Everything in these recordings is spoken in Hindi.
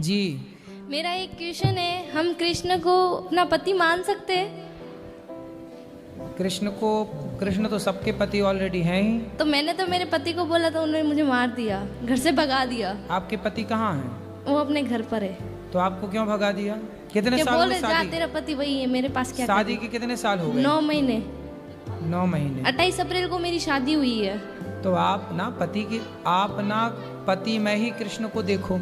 जी। मेरा एक क्वेश्चन है, हम कृष्ण को अपना पति मान सकते हैं? कृष्ण तो सबके पति ऑलरेडी हैं ही। तो मैंने तो मेरे पति को बोला था, उन्होंने मुझे मार दिया, घर से भगा दिया। आपके पति कहाँ हैं? वो अपने घर पर है। तो आपको क्यों भगा दिया? कितने साल बोले हुए जा, शादी? तेरा पति वही है, मेरे पास क्या शादी के कितने साल हो गए? 9 महीने। 9 महीने। 28 अप्रैल को मेरी शादी हुई है। तो आप ना पति में ही कृष्ण को देखो।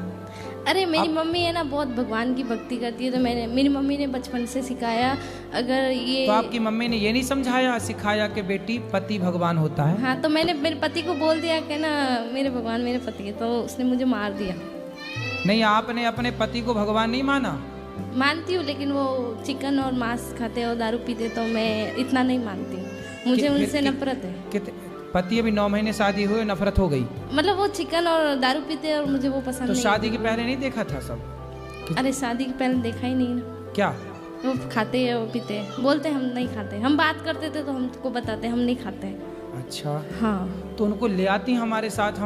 अरे मेरी मम्मी है ना, बहुत भगवान की भक्ति करती है, तो मेरी मम्मी ने बचपन से सिखाया। अगर ये तो आपकी मम्मी ने ये नहीं समझाया, सिखाया कि बेटी पति भगवान होता है? हाँ, तो मैंने मेरे पति को बोल दिया कि ना मेरे भगवान मेरे पति है, तो उसने मुझे मार दिया। नहीं, आपने अपने पति को भगवान नहीं माना? मानती हूँ, लेकिन वो चिकन और मांस खाते और दारू पीते, तो मैं इतना नहीं मानती हूँ। मुझे उनसे नफरत है। पति अभी 9 महीने शादी हुए, नफरत हो गई? मतलब वो चिकन और दारू पीते और मुझे वो पसंद तो नहीं। शादी के पहले नहीं देखा था सब? अरे शादी के पहले देखा ही नहीं ना। क्या वो खाते हैं, वो पीते हैं, बोलते हम नहीं खाते। हम बात करते थे तो हमको बताते हम नहीं खाते। अच्छा। हाँ, तो उनको ले आती हमारे साथ,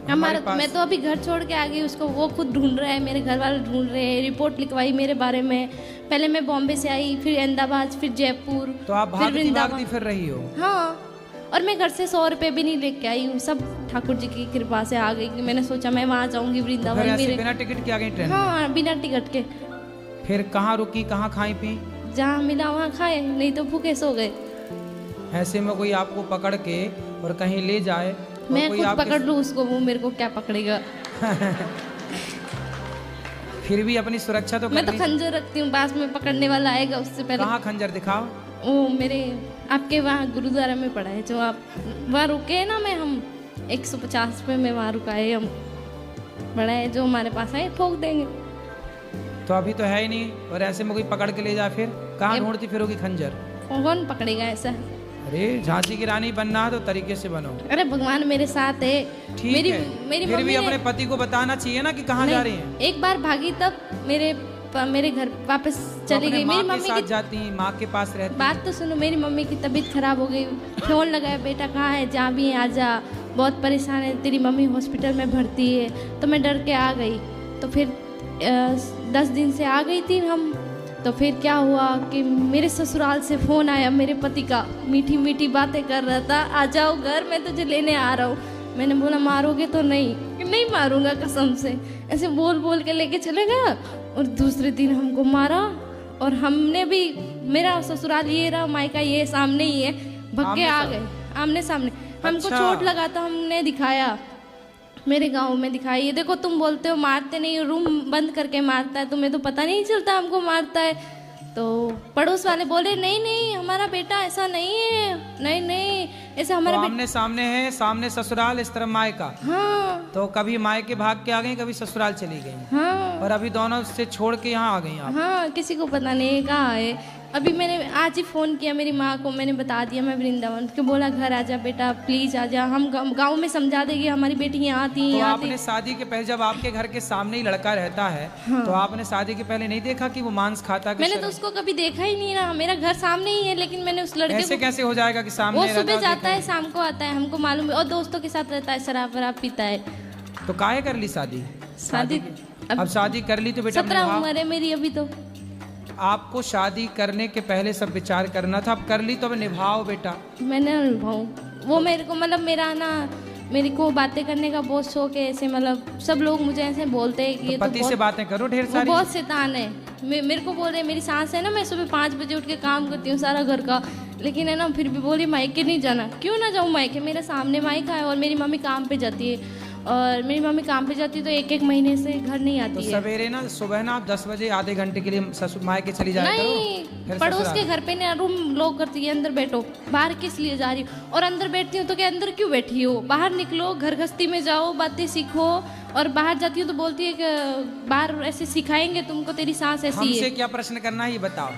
हमारे पास। मैं तो अभी घर छोड़ के आ गई उसको, वो खुद ढूंढ रहा है, मेरे घर वाले ढूंढ रहे हैं। रिपोर्ट लिखवाई मेरे बारे में। पहले मैं बॉम्बे से आई, फिर अहमदाबाद, फिर जयपुर, तो आप भागती फिर रही हो? हाँ, और मैं घर से 100 रुपए भी नहीं लेके आई हूँ, सब ठाकुर जी की कृपा से आ गई। कि मैंने सोचा मैं वहाँ जाऊंगी वृंदावन। मेरे बिना टिकट के आ गई ट्रेन? हाँ, बिना टिकट के। फिर कहाँ रुकी, कहाँ खाई पी? जहाँ मिला वहाँ खाए, नहीं तो भूखे सो गए। ऐसे में कोई आपको पकड़ के और कहीं ले जाए, मैं खुद पकड़ लूँ उसको, वो मेरे को क्या पकड़ेगा? फिर भी अपनी सुरक्षा तो मैं तो खंजर रखती हूँ, पास में पकड़ने वाला आएगा उससे पहले। कहाँ खंजर दिखाओ? वो मेरे आपके वहाँ गुरुद्वारा में पड़ा है, जो आप वहाँ रुके हैं ना, हम 150 पे में वहाँ रुकाए, हम बड़ा है, जो हमारे पास आए ठोक देंगे। तो अभी तो है ही नहीं, और ऐसे में कोई पकड़ के ले जाए, फिर कहाँ ढूंढती फिरोगी खंजर? कौन पकड़ेगा ऐसा? अरे झांसी की रानी बनना है तो तरीके से बनो। अरे भगवान मेरे साथ है। ठीक है, फिर भी अपने पति को बताना चाहिए ना कि कहाँ जा रही हैं। एक बार भागी तब मेरे घर वापस चली गई। मेरी मम्मी के साथ जाती, माँ के पास रहती। बात तो सुनो, मेरी मम्मी की तबीयत खराब हो गई, फोन लगाया, बेटा कहाँ है, जहाँ भी है आ जा, बहुत परेशान है, तेरी मम्मी हॉस्पिटल में भर्ती है। तो मैं डर के आ गई। तो फिर 10 दिन से आ गई थी हम। तो फिर क्या हुआ कि मेरे ससुराल से फ़ोन आया मेरे पति का, मीठी मीठी बातें कर रहा था, आ जाओ घर, मैं तुझे लेने आ रहा हूँ। मैंने बोला मारोगे तो? नहीं मारूंगा कसम से। ऐसे बोल बोल के लेके चले गया, और दूसरे दिन हमको मारा। और हमने भी, मेरा ससुराल ये रहा, मायका ये सामने ही है, भग के आ गए आमने सामने। हमको चोट लगा तो हमने दिखाया, मेरे गांव में दिखाई। ये देखो, तुम बोलते हो मारते नहीं, रूम बंद करके मारता है, तुम्हें तो पता नहीं चलता हमको मारता है। तो पड़ोस वाले बोले नहीं हमारा बेटा ऐसा नहीं है, नहीं ऐसा हमारा तो आमने सामने है, सामने ससुराल, इस तरफ मायका। हाँ, तो कभी मायके भाग के आ गई, कभी ससुराल चली गई। हाँ, और अभी दोनों से छोड़ के यहाँ आ गई आप? हाँ, किसी को पता नहीं कहाँ है। अभी मैंने आज ही फ़ोन किया मेरी माँ को, मैंने बता दिया मैं वृंदावन, उसको बोला घर आ जा बेटा, प्लीज़ आ जा, हम गांव में समझा देंगे, हमारी बेटी यहाँ आती है। तो आपने शादी के पहले, जब आपके घर के सामने ही लड़का रहता है, हाँ, तो आपने शादी के पहले नहीं देखा कि वो मांस खाता? मैंने तो उसको कभी देखा ही नहीं ना, मेरा घर सामने ही है, लेकिन मैंने उस लड़के ऐसे कैसे हो जाएगा कि सामने? वो सुबह जाता है, शाम को आता है, हमको मालूम है, और दोस्तों के साथ रहता है, शराब वराब पीता है। तो काहे कर ली शादी? अब शादी कर ली तो बेटा 17 उम्र है मेरी अभी। तो आपको शादी करने के पहले सब विचार करना था, अब कर ली तो अब निभाओ बेटा। मैंने निभाऊं, वो मेरे को, मतलब मेरा ना, मेरे को बातें करने का बहुत शौक है। ऐसे मतलब सब लोग मुझे ऐसे बोलते हैं कि तो पति से बातें करो ढेर सारी। वो बहुत शैतान है। मेरे को बोल रहे, मेरी सास है ना, मैं सुबह 5 बजे उठ के काम करती हूँ सारा घर का, लेकिन है ना फिर भी बोली मायके नहीं जाना। क्यों ना जाऊँ मायके? मेरे सामने मायका है, और मेरी मम्मी काम पे जाती है, और मेरी मम्मी काम पे जाती है तो 1-1 महीने से घर नहीं आती तो है। सवेरे ना, सुबह ना आप 10 बजे आधे घंटे के लिए ससुर मायके चली जाया करो। नहीं, पड़ोस के घर पे ना रूम लॉक करती है, अंदर बैठो, बाहर किस लिए जा रही हो? और अंदर बैठती हूँ तो क्या अंदर क्यों बैठी हो? बाहर निकलो, घर गृहस्थी में जाओ, बातें सीखो। और बाहर जाती हूँ तो बोलती है कि बाहर ऐसे सिखाएंगे तुमको, तेरी सास ऐसी है। हमसे क्या प्रश्न करना है ये बताओ,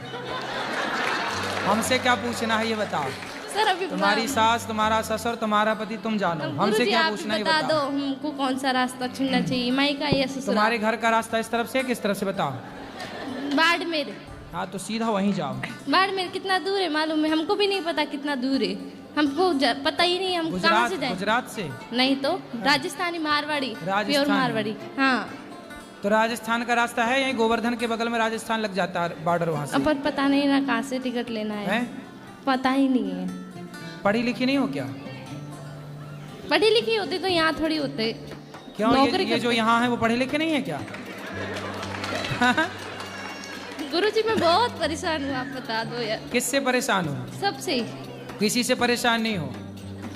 हमसे क्या पूछना है ये बताओ। सर अभी तुम्हारी सास, तुम्हारा ससुर, तुम्हारा पति, तुम जानो, हमसे क्या पूछना है बता दो, हमको कौन सा रास्ता चुनना चाहिए, मायका या ससुराल? तुम्हारे घर का रास्ता इस तरफ से किस तरफ से बताओ? बाड़मेर। हाँ, तो सीधा वहीं जाओ। बाड़मेर कितना दूर है मालूम है? हमको भी नहीं पता कितना दूर है, हमको पता ही नहीं, हम कहाँ से जाए? गुजरात से? नहीं तो राजस्थानी, मारवाड़ी, प्योर मारवाड़ी। हाँ, तो राजस्थान का रास्ता है, यही गोवर्धन के बगल में राजस्थान लग जाता है बॉर्डर, वहाँ से। पर पता नहीं ना कहाँ से टिकट लेना है, पता ही नहीं है। पढ़ी लिखी नहीं हो क्या? पढ़ी लिखी होती तो यहाँ थोड़ी होते। क्यों? ये जो यहाँ है वो पढ़े लिखे नहीं है क्या? गुरुजी मैं बहुत परेशान हूँ, आप बता दो यार। किससे परेशान हो? सबसे। किसी से परेशान नहीं हो,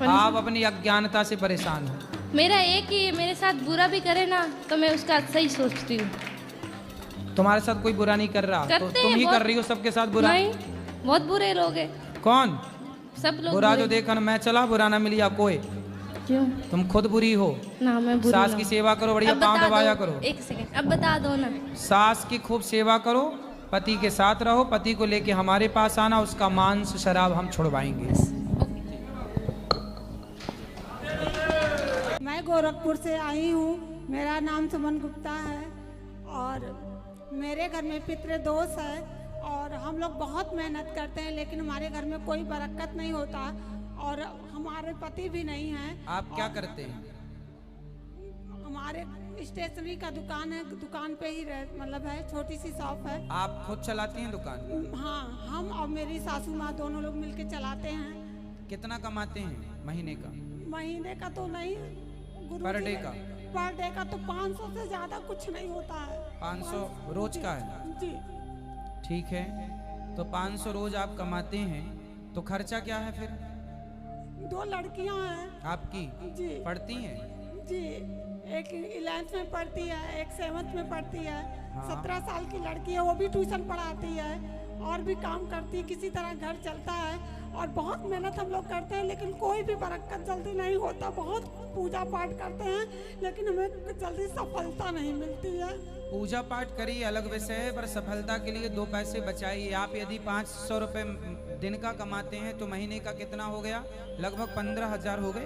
आप अपनी अज्ञानता से परेशान हो। मेरा एक ही, मेरे साथ बुरा भी करे ना तो मैं उसका सही सोचती हूँ। तुम्हारे साथ कोई बुरा नहीं कर रहा, तो तुम ही कर रही हो सबके साथ बुरा। नहीं, बहुत बुरे लोग हैं। कौन? सब लोग बुरा जो देखा ना मैं चला, बुरा ना मिली आपको। क्यों? तुम खुद बुरी हो ना, मैं बुरी सास की सेवा करो, बढ़िया पाँव दबाया करो। एक सेकंड, अब बता दो ना। सास की खूब सेवा करो, पति के साथ रहो, पति को लेके हमारे पास आना, उसका मांस शराब हम छुड़वाएंगे। मैं गोरखपुर से आई हूँ, मेरा नाम सुमन गुप्ता है और मेरे घर में पितृदोष है और हम लोग बहुत मेहनत करते हैं लेकिन हमारे घर में कोई बरकत नहीं होता और हमारे पति भी नहीं हैं। आप क्या करते हैं? हमारे स्टेशनरी का दुकान है, दुकान पे ही मतलब है, छोटी सी शॉप है। आप खुद चलाती हैं दुकान? हाँ, हम और मेरी सासू माँ दोनों लोग मिलके चलाते हैं। कितना कमाते हैं महीने का? महीने का तो नहीं, पर डे का? पर डे का तो 500 से ज्यादा कुछ नहीं होता है। 500 रोज का है? जी ठीक है, तो 500 रोज आप कमाते हैं तो खर्चा क्या है फिर? 2 लड़कियां हैं आपकी? जी। पढ़ती हैं? जी, एक 11th में पढ़ती है, एक 7th में पढ़ती है। हाँ। 17 साल की लड़की है, वो भी ट्यूशन पढ़ाती है और भी काम करती है, किसी तरह घर चलता है और बहुत मेहनत हम लोग करते हैं लेकिन कोई भी बरकत जल्दी नहीं होता। बहुत पूजा पाठ करते हैं लेकिन हमें जल्दी सफलता नहीं मिलती है। पूजा पाठ करिए, अलग विषय है, पर सफलता के लिए 2 पैसे बचाइए। आप यदि 500 रुपये दिन का कमाते हैं तो महीने का कितना हो गया? लगभग 15,000 हो गए।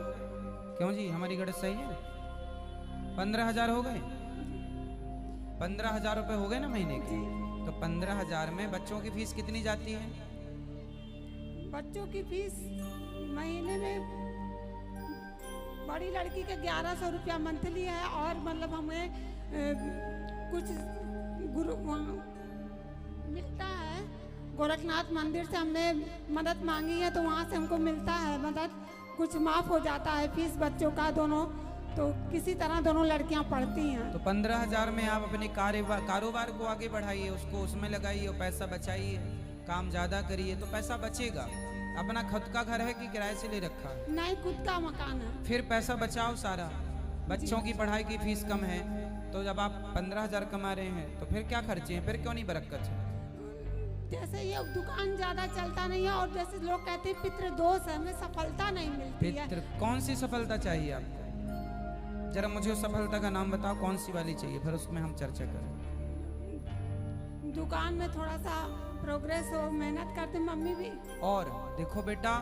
क्यों जी, हमारी गणित सही है? 15,000 हो गए। 15,000 रुपये हो गए ना महीने के। तो 15,000 में बच्चों की फीस कितनी जाती है? बच्चों की फीस महीने में बड़ी लड़की के 1100 रुपया मंथली है और मतलब हमें कुछ गुरु मिलता है। गोरखनाथ मंदिर से हमने मदद मांगी है तो वहाँ से हमको मिलता है मदद, कुछ माफ़ हो जाता है फीस बच्चों का दोनों, तो किसी तरह दोनों लड़कियां पढ़ती हैं। तो 15,000 में आप अपने कारोबार को आगे बढ़ाइए, उसको उसमें लगाइए और पैसा बचाइए, काम ज़्यादा करिए तो पैसा बचेगा। अपना खुद का घर है कि किराए से ले रखा है? नहीं, खुद का मकान है। फिर पैसा बचाओ सारा। बच्चों की पढ़ाई की फीस कम है तो जब आप 15,000 कमा रहे हैं तो फिर क्या खर्चे हैं? फिर क्यों नहीं बरकत है? जैसे ये दुकान ज़्यादा चलता नहीं है और जैसे लोग कहते हैं पितृदोष है, हमें सफलता नहीं मिलती है। कौन सी सफलता चाहिए आपको? जरा मुझे उस सफलता का नाम बताओ, कौन सी वाली चाहिए, फिर उसमें हम चर्चा करें। दुकान में थोड़ा सा प्रोग्रेस हो, मेहनत करते मम्मी भी। और देखो बेटा,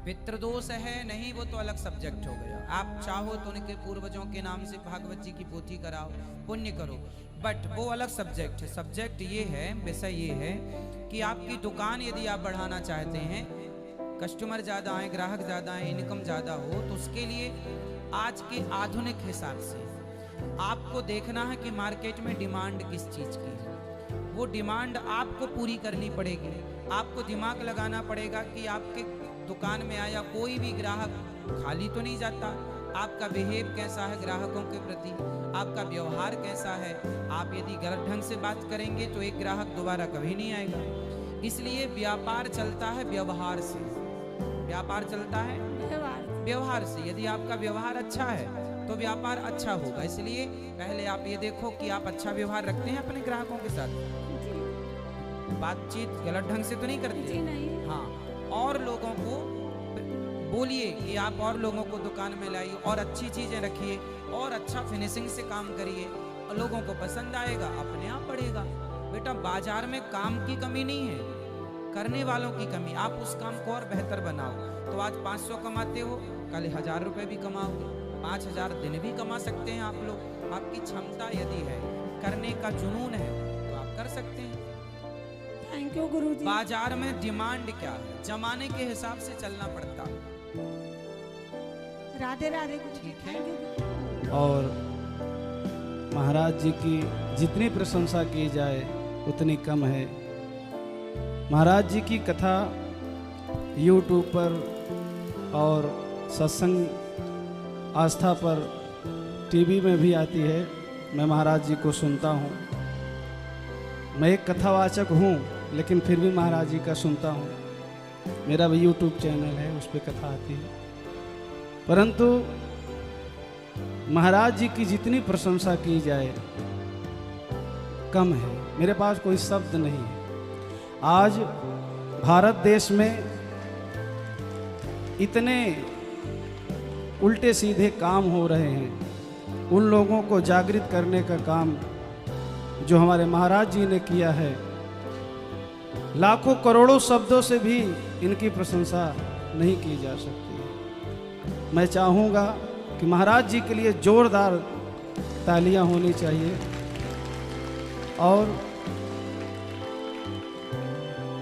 पितृदोष है नहीं, वो तो अलग सब्जेक्ट हो गया। आप चाहो तो उनके पूर्वजों के नाम से भागवत जी की पोथी कराओ, पुण्य करो, बट वो अलग सब्जेक्ट है। सब्जेक्ट ये है, विषय ये है कि आपकी दुकान यदि आप बढ़ाना चाहते हैं, कस्टमर ज़्यादा आए, ग्राहक ज़्यादा आए, इनकम ज़्यादा हो, तो उसके लिए आज के आधुनिक हिसाब से आपको देखना है कि मार्केट में डिमांड किस चीज़ की है। वो डिमांड आपको पूरी करनी पड़ेगी। आपको दिमाग लगाना पड़ेगा कि आपके दुकान में आया कोई भी ग्राहक खाली तो नहीं जाता। आपका बिहेव कैसा है ग्राहकों के प्रति, आपका व्यवहार कैसा है। आप यदि गलत ढंग से बात करेंगे तो एक ग्राहक दोबारा कभी नहीं आएगा। इसलिए व्यापार चलता है व्यवहार से। व्यापार चलता है व्यवहार से। यदि आपका व्यवहार अच्छा है तो व्यापार अच्छा होगा। इसलिए पहले आप ये देखो कि आप अच्छा व्यवहार रखते हैं अपने ग्राहकों के साथ, बातचीत गलत ढंग से तो नहीं करते? जी नहीं। हाँ, और लोगों को बोलिए कि आप और लोगों को दुकान में लाइए और अच्छी चीजें रखिए और अच्छा फिनिशिंग से काम करिए और लोगों को पसंद आएगा, अपने आप बढ़ेगा। बेटा, बाजार में काम की कमी नहीं है, करने वालों की कमी। आप उस काम को और बेहतर बनाओ। तो आज 500 कमाते हो, कल 1000 रुपये भी कमाओगे, 5000 दिन भी कमा सकते हैं आप लोग। आपकी क्षमता यदि है, करने का जुनून है तो आप कर सकते हैं। थैंक यू गुरुजी। बाजार में डिमांड क्या है, जमाने के हिसाब से चलना पड़ता है। राधे राधे। ठीक है। और महाराज जी की जितनी प्रशंसा की जाए उतनी कम है। महाराज जी की कथा यूट्यूब पर और सत्संग आस्था पर टीवी में भी आती है। मैं महाराज जी को सुनता हूँ। मैं एक कथावाचक हूँ, लेकिन फिर भी महाराज जी का सुनता हूँ। मेरा भी यूट्यूब चैनल है, उस पर कथा आती है। परंतु महाराज जी की जितनी प्रशंसा की जाए कम है। मेरे पास कोई शब्द नहीं है। आज भारत देश में इतने उल्टे सीधे काम हो रहे हैं। उन लोगों को जागृत करने का काम जो हमारे महाराज जी ने किया है, लाखों करोड़ों शब्दों से भी इनकी प्रशंसा नहीं की जा सकती। मैं चाहूँगा कि महाराज जी के लिए जोरदार तालियां होनी चाहिए। और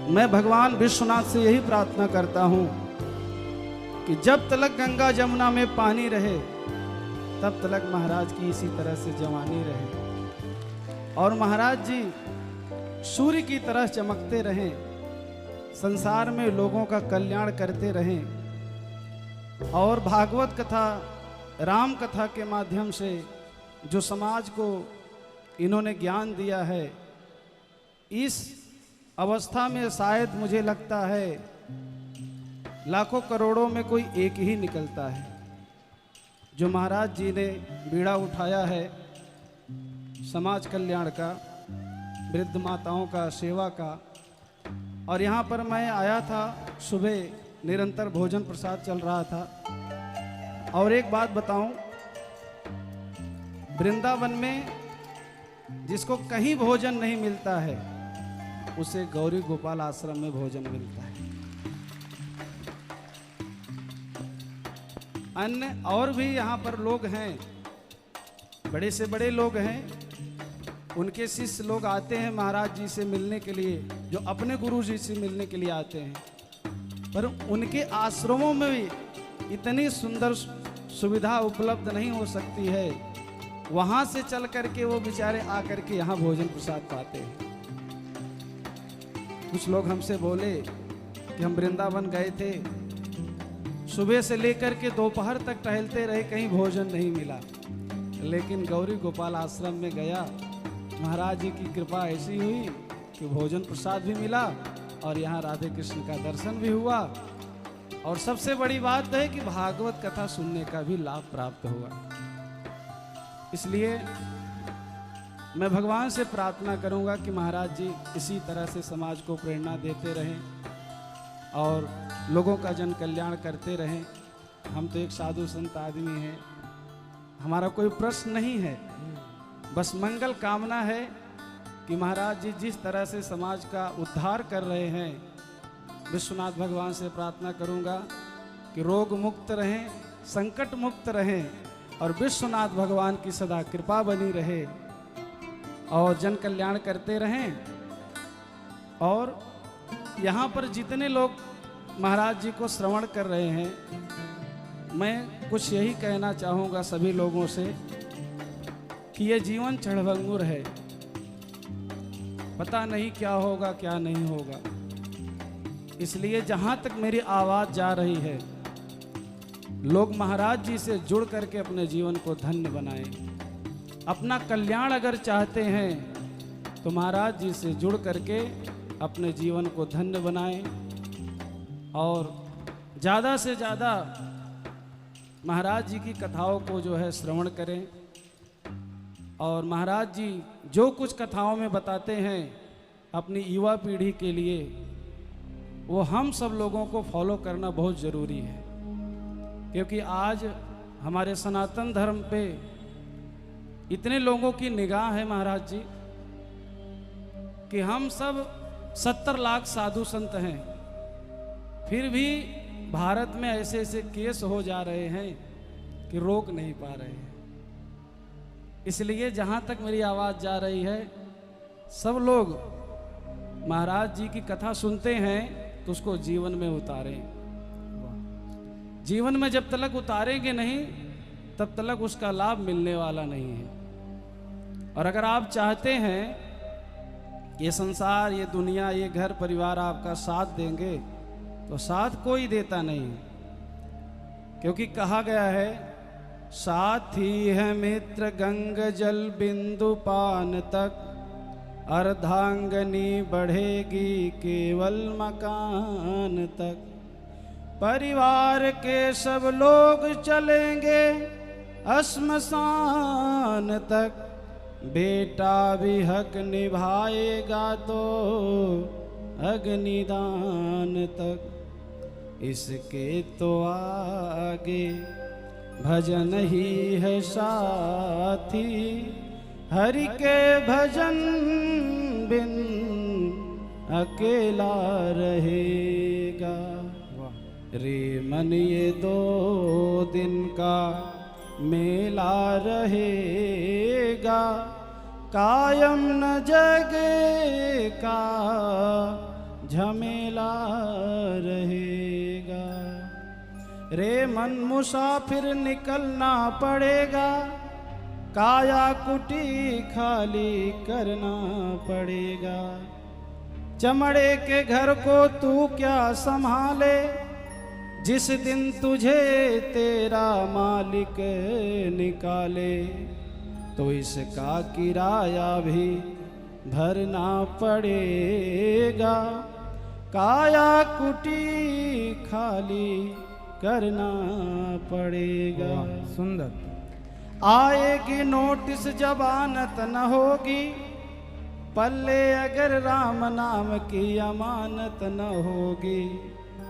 मैं भगवान विश्वनाथ से यही प्रार्थना करता हूँ कि जब तक गंगा जमुना में पानी रहे तब तक महाराज की इसी तरह से जवानी रहे और महाराज जी सूर्य की तरह चमकते रहें, संसार में लोगों का कल्याण करते रहें। और भागवत कथा, राम कथा के माध्यम से जो समाज को इन्होंने ज्ञान दिया है, इस अवस्था में शायद मुझे लगता है लाखों करोड़ों में कोई एक ही निकलता है जो महाराज जी ने बीड़ा उठाया है समाज कल्याण का, वृद्ध माताओं का सेवा का। और यहाँ पर मैं आया था, सुबह निरंतर भोजन प्रसाद चल रहा था। और एक बात बताऊं, वृंदावन में जिसको कहीं भोजन नहीं मिलता है उसे गौरी गोपाल आश्रम में भोजन मिलता है। अन्य और भी यहाँ पर लोग हैं, बड़े से बड़े लोग हैं, उनके शिष्य लोग आते हैं महाराज जी से मिलने के लिए, जो अपने गुरु जी से मिलने के लिए आते हैं। पर उनके आश्रमों में भी इतनी सुंदर सुविधा उपलब्ध नहीं हो सकती है। वहाँ से चल करके वो बेचारे आकर के यहाँ भोजन प्रसाद पाते हैं। कुछ लोग हमसे बोले कि हम वृंदावन गए थे, सुबह से लेकर के दोपहर तक टहलते रहे, कहीं भोजन नहीं मिला, लेकिन गौरी गोपाल आश्रम में गया, महाराज जी की कृपा ऐसी हुई कि भोजन प्रसाद भी मिला और यहाँ राधे कृष्ण का दर्शन भी हुआ। और सबसे बड़ी बात है कि भागवत कथा सुनने का भी लाभ प्राप्त हुआ। इसलिए मैं भगवान से प्रार्थना करूंगा कि महाराज जी इसी तरह से समाज को प्रेरणा देते रहें और लोगों का जन कल्याण करते रहें। हम तो एक साधु संत आदमी हैं, हमारा कोई प्रश्न नहीं है, बस मंगल कामना है कि महाराज जी जिस तरह से समाज का उद्धार कर रहे हैं, विश्वनाथ भगवान से प्रार्थना करूंगा कि रोग मुक्त रहें, संकट मुक्त रहें और विश्वनाथ भगवान की सदा कृपा बनी रहे और जन कल्याण करते रहें। और यहाँ पर जितने लोग महाराज जी को श्रवण कर रहे हैं, मैं कुछ यही कहना चाहूँगा सभी लोगों से कि ये जीवन क्षणभंगुर है, पता नहीं क्या होगा क्या नहीं होगा। इसलिए जहाँ तक मेरी आवाज़ जा रही है, लोग महाराज जी से जुड़ करके अपने जीवन को धन्य बनाएं। अपना कल्याण अगर चाहते हैं तो महाराज जी से जुड़ करके अपने जीवन को धन्य बनाएं और ज़्यादा से ज़्यादा महाराज जी की कथाओं को जो है श्रवण करें। और महाराज जी जो कुछ कथाओं में बताते हैं अपनी युवा पीढ़ी के लिए, वो हम सब लोगों को फॉलो करना बहुत ज़रूरी है। क्योंकि आज हमारे सनातन धर्म पे इतने लोगों की निगाह है महाराज जी कि हम सब 70 लाख साधु संत हैं, फिर भी भारत में ऐसे ऐसे केस हो जा रहे हैं कि रोक नहीं पा रहे हैं। इसलिए जहाँ तक मेरी आवाज़ जा रही है, सब लोग महाराज जी की कथा सुनते हैं तो उसको जीवन में उतारें। जीवन में जब तक उतारेंगे नहीं तब तक उसका लाभ मिलने वाला नहीं है। और अगर आप चाहते हैं ये संसार, ये दुनिया, ये घर परिवार आपका साथ देंगे, तो साथ कोई देता नहीं, क्योंकि कहा गया है साथी है मित्र गंग जल बिंदु पान तक, अर्धांगनी बढ़ेगी केवल मकान तक। परिवार के सब लोग चलेंगे श्मशान तक, बेटा भी हक निभाएगा तो अग्निदान तक। इसके तो आगे भजन ही है साथी, हरि के भजन बिन अकेला रहेगा। रे मन ये 2 दिन का मेला रहेगा, कायम न जगे का झमेला रहेगा। रे मन मुसाफिर निकलना पड़ेगा, काया कुटी खाली करना पड़ेगा। चमड़े के घर को तू क्या संभाले, जिस दिन तुझे तेरा मालिक निकाले, तो इसका किराया भी भरना पड़ेगा। काया कुटी खाली करना पड़ेगा। सुंदर। आएगी नोटिस जबानत न होगी, पल्ले अगर राम नाम की अमानत न होगी,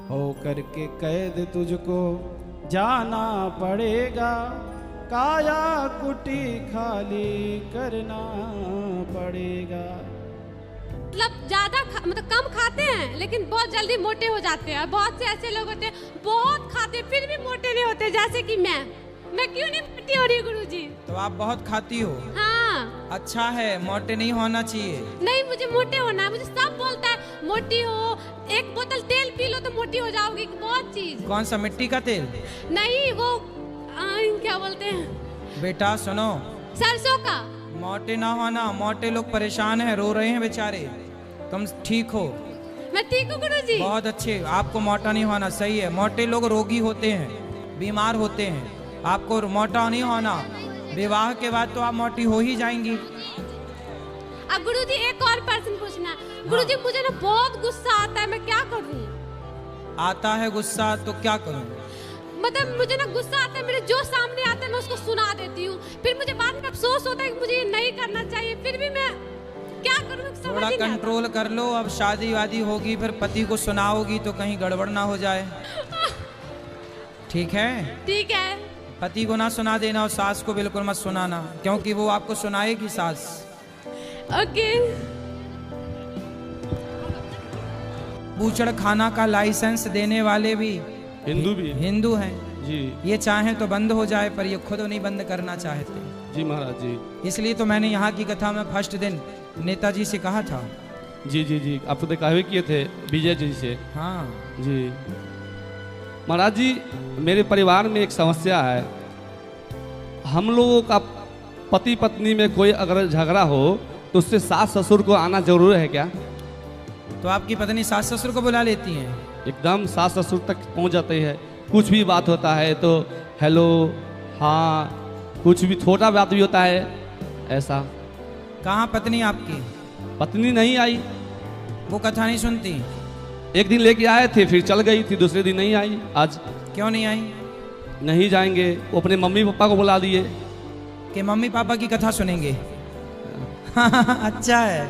हो करके कैद तुझको जाना पड़ेगा। काया कुटी खाली करना पड़ेगा। मतलब ज्यादा मतलब कम खाते हैं लेकिन बहुत जल्दी मोटे हो जाते हैं। बहुत से ऐसे लोग होते हैं बहुत खाते हैं फिर भी मोटे नहीं होते, जैसे कि मैं क्यों नहीं मोटी हो रही गुरुजी? तो आप बहुत खाती हो? हाँ। अच्छा है, मोटे नहीं होना चाहिए। नहीं, मुझे मोटे होना है। मुझे सब बोलता है मोटी हो, एक बोतल तेल पी लो तो मोटी हो जाओगी। बहुत चीज। कौन सा, मिट्टी का तेल? नहीं, वो क्या बोलते हैं? बेटा सुनो, सरसों का। मोटे ना होना, मोटे लोग परेशान हैं, रो रहे हैं बेचारे। तुम ठीक हो? मैं ठीक हूँ गुरुजी। बहुत अच्छे। आपको मोटा नहीं होना, सही है। मोटे लोग रोगी होते हैं, बीमार होते हैं। आपको मोटा नहीं होना। विवाह के बाद तो आप मोटी हो ही जाएंगी। अब गुरुजी एक और प्रश्न पूछना है। गुरुजी मुझे ना बहुत गुस्सा आता है, मैं क्या करूँ? आता है गुस्सा तो क्या करूँ? मतलब मुझे ना गुस्सा आता है, मेरे जो सामने आता है मैं उसको सुना देती हूँ। फिर मुझे बाद में अफसोस होता है कि मुझे ये नहीं करना चाहिए, फिर भी मैं क्या करूँ? थोड़ा कंट्रोल कर लो। अब शादी वादी होगी, फिर पति को सुनाओगी तो कहीं गड़बड़ ना हो जाए। ठीक है? ठीक है। पति को ना सुना देना और सास को बिल्कुल मत सुनाना, क्योंकि वो आपको सुनाएगी सास। ओके। बूचड़ खाना का लाइसेंस देने वाले भी हिंदू हैं जी। ये चाहें तो बंद हो जाए, पर ये खुद नहीं बंद करना चाहते। जी महाराज जी। इसलिए तो मैंने यहाँ की कथा में फर्स्ट दिन नेताजी से कहा था। जी जी जी, आप तो दिखावे किए थे विजय जी से। हाँ जी महाराज जी, मेरे परिवार में एक समस्या है। हम लोगों का पति पत्नी में कोई अगर झगड़ा हो तो उससे सास ससुर को आना जरूर है क्या? तो आपकी पत्नी सास ससुर को बुला लेती हैं? एकदम सास ससुर तक पहुंच जाते हैं। कुछ भी बात होता है तो हेलो, हाँ, कुछ भी छोटा बात भी होता है ऐसा। कहाँ पत्नी आपकी? पत्नी नहीं आई। वो कथा नहीं सुनती? एक दिन लेके आए थे, फिर चल गई थी, दूसरे दिन नहीं आई। आज क्यों नहीं आई? नहीं जाएंगे, वो अपने मम्मी पापा को बुला दिए कि मम्मी पापा की कथा सुनेंगे। अच्छा है,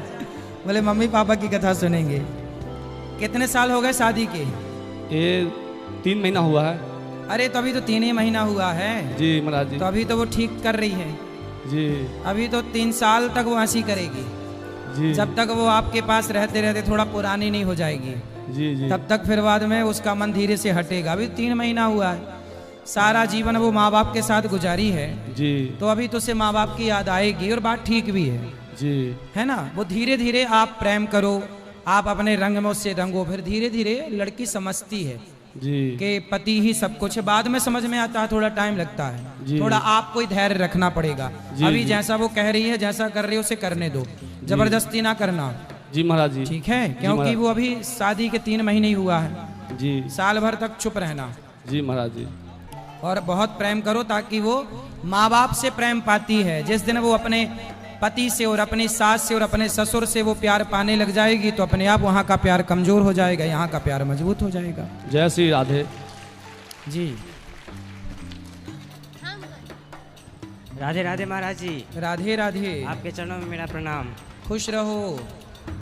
बोले मम्मी पापा की कथा सुनेंगे। कितने साल हो गए शादी के? ये 3 महीना हुआ है। अरे तो अभी तो 3 ही महीना हुआ है। जी महाराज जी। तो अभी तो वो ठीक कर रही है जी। अभी तो 3 साल तक वो ऐसी करेगी जी। जब तक वो आपके पास रहते रहते थोड़ा पुरानी नहीं हो जाएगी। जी जी। तब तक फिर बाद में उसका मन धीरे से हटेगा। अभी 3 महीना हुआ है, सारा जीवन वो माँ बाप के साथ गुजारी है जी। तो अभी तो उसे माँ बाप की याद आएगी और बात ठीक भी है जी। ना। वो धीरे धीरे आप प्रेम करो, आप अपने रंग में उससे रंगो, फिर धीरे धीरे लड़की समझती है जी कि पति ही सब कुछ है। बाद में समझ में आता है, थोड़ा टाइम लगता है, जी। थोड़ा आपको ही धैर्य रखना पड़ेगा। जी, अभी जी। जैसा वो कह रही है, जैसा कर रही है उसे करने दो, जबरदस्ती ना करना, जी महाराज जी। ठीक है? क्योंकि महाराज। वो अभी शादी के 3 महीने ही हुआ है, जी साल भर तक चुप रहना जी महाराज जी। और बहुत प्रेम करो, ताकि वो माँ बाप से प्रेम पाती है। जिस दिन वो अपने पति से और अपनी सास से और अपने ससुर से वो प्यार पाने लग जाएगी, तो अपने आप वहाँ का प्यार कमजोर हो जाएगा, यहाँ का प्यार मजबूत हो जाएगा। जय श्री राधे। जी राधे राधे महाराज जी, राधे राधे, आपके चरणों में मेरा प्रणाम। खुश रहो।